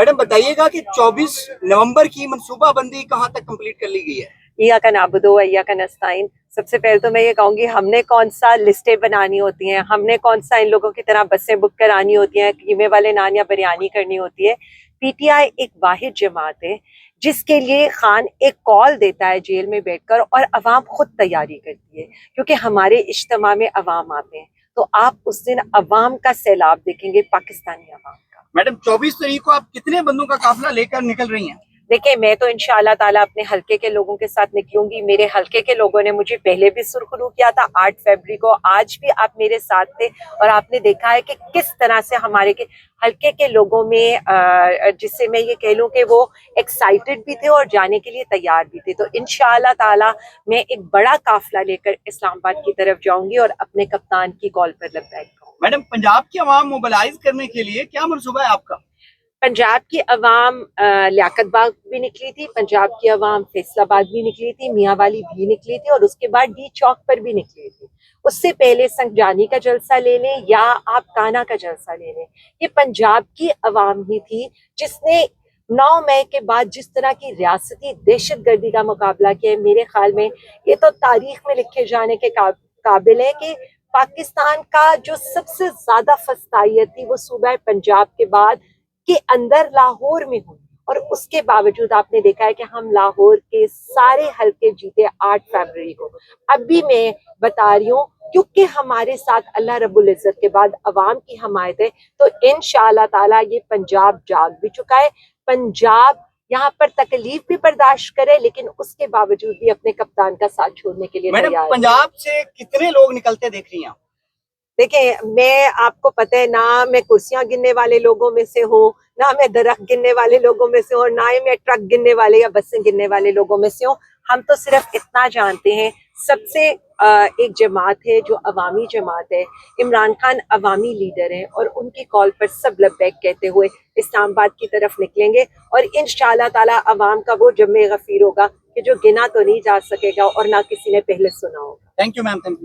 Madam बताइएगा कि 24 नवंबर की मनसूबा बंदी कहाँ तक कंप्लीट कर ली गई है? इय्याका नाबुदु व इय्याका नस्ताइन। सबसे पहले तो मैं ये कहूंगी, हमने कौन सा लिस्टें बनानी होती हैं, हमने कौन सा इन लोगों की तरह बसें बुक करानी होती हैं, कीमे वाले नान या बिरयानी करनी होती है। पीटीआई एक वाहिद जमात है जिसके लिए खान एक कॉल देता है जेल में बैठकर और अवाम खुद तैयारी करती है, क्योंकि हमारे इज्तिमा में अवाम आते हैं। तो आप उस दिन अवाम का सैलाब देखेंगे, पाकिस्तानी अवाम का। मैडम 24 तारीख को आप कितने बंदों का काफिला लेकर निकल रही हैं? देखिए, मैं तो इंशाअल्लाह ताला अपने हलके के लोगों के साथ निकलूंगी। मेरे हलके के लोगों ने मुझे पहले भी सुरखरू किया था 8 फरवरी को, आज भी आप मेरे साथ थे और आपने देखा है कि किस तरह से हमारे के हलके के लोगों में जिससे मैं ये कह लूं कि वो एक्साइटेड भी थे और जाने के लिए तैयार भी थे। तो इंशाअल्लाह ताला मैं एक बड़ा काफिला लेकर इस्लामाबाद की तरफ जाऊंगी और अपने कप्तान की कॉल पर लब्बैक कहूंगी। मैडम पंजाब की आवाम मोबिलाइज करने के लिए क्या मनसूबा है आपका? पंजाब की अवाम लियाकत बाग भी निकली थी, पंजाब की अवाम फैसलाबाद भी निकली थी, मियाँ वाली भी निकली थी और उसके बाद डी चौक पर भी निकली थी। उससे पहले संगजानी का जलसा ले लें या आप काना का जलसा ले लें, ये पंजाब की अवाम ही थी जिसने 9 मई के बाद जिस तरह की रियासती दहशतगर्दी का मुकाबला किया है। मेरे ख्याल में ये तो तारीख में लिखे जाने के काबिल है कि पाकिस्तान का जो सबसे ज्यादा फस्तायत थी वो सूबा पंजाब के बाद के अंदर लाहौर में हुई, और उसके बावजूद आपने देखा है कि हम लाहौर के सारे हलके जीते 8 फरवरी को। अब भी मैं बता रही हूँ, क्योंकि हमारे साथ अल्लाह रब्बुल इज्जत के बाद अवाम की हमायत है, तो इंशाअल्लाह ताला ये पंजाब जाग भी चुका है। पंजाब यहाँ पर तकलीफ भी बर्दाश्त करे, लेकिन उसके बावजूद भी अपने कप्तान का साथ छोड़ने के लिए मैडम तैयार है। पंजाब से कितने लोग निकलते देख रही हैं आप? देखिए, मैं आपको पता है ना, मैं कुर्सियां गिनने वाले लोगों में से हूँ, ना मैं दरख्त गिनने वाले लोगों में से हूँ, ना ही मैं ट्रक गिनने वाले या बसें गिनने वाले लोगों में से हूँ। हम तो सिर्फ इतना जानते हैं, सबसे एक जमात है जो अवामी जमात है। इमरान खान अवामी लीडर हैं और उनकी कॉल पर सब लब्बैक कहते हुए इस्लामाबाद की तरफ निकलेंगे और इंशाअल्लाह ताला अवाम का वो जमे गफीर होगा कि जो गिना तो नहीं जा सकेगा और ना किसी ने पहले सुना होगा। Thank you ma'am, thank you.